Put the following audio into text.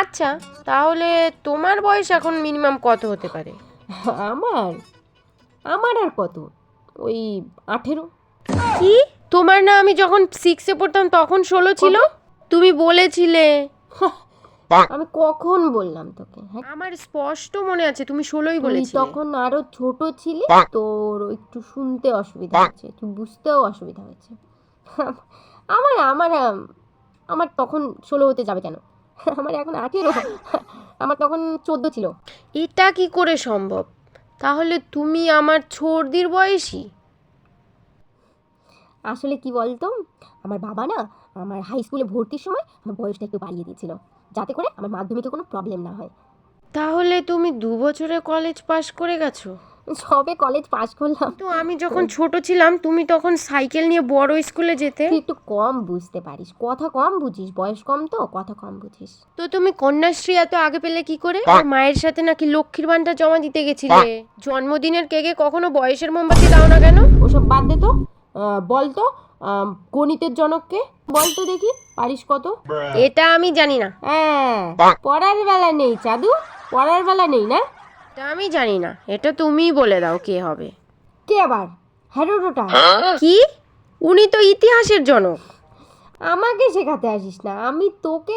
আচ্ছা, তাহলে তোমার বয়স এখন মিনিমাম কত হতে পারে? আমার আমার আর কত, ওই 18। কি? তোমার না আমি যখন 6-এ পড়তাম তখন 16 ছিল? তুমি বলেছিলে। আমি কখন বললাম তোকে? হ্যাঁ, আমার স্পষ্ট মনে আছে তুমি 16ই তুই বলেছিলে। তখন আরো ছোট ছিলি, তোর একটু শুনতে অসুবিধা হচ্ছে, তুই বুঝতেও অসুবিধা হচ্ছে। আমার আমার আমার তখন 16 হতে যাবে কেন? আমার এখন 18। আমার তখন 14 ছিল। এটা কি করে সম্ভব? তাহলে তুমি আমার ছোড়দির বয়সী? আসলে কি বলতো, আমার বাবা না আমার হাই স্কুলে ভর্তির সময় আমার বয়সটা একটু বাড়িয়ে দিয়েছিল, যাতে করে আমার মাধ্যমিকে কোনো প্রবলেম না হয়। তাহলে তুমি 2 বছরে কলেজ পাশ করে গেছো? সবে কলেজ পাশ করলাম। তো আমি যখন ছোট ছিলাম তুমি তখন সাইকেল নিয়ে বড় স্কুলে যেতে। তুই একটু কম বুঝতে পারিস, কথা কম বুঝিস, বয়স কম তো কথা কম বুঝিস। তো তুমি কন্যাশ্রী এত আগে পেলে কি করে? আর মায়ের সাথে নাকি লক্ষ্মীর ভান্ডার জমা দিতে গেছিলে। জন্মদিনের কেকে কখনো বয়সের মোমবাতি দাও না কেন? ওসব বাদ দে তো। বল তো, গণিতের জনককে বল তো দেখি, পারিস কত? এটা আমি জানি না। হ্যাঁ, পড়ার বেলা নেই চাদু, পড়ার বেলা নেই না। এটা আমি জানি না, এটা তুমিই বলে দাও কে হবে। কে আবার? হেরোডোটাস। কি? উনি তো ইতিহাসের জনক। আমাকে শেখাতে আসিস না, আমি তোকে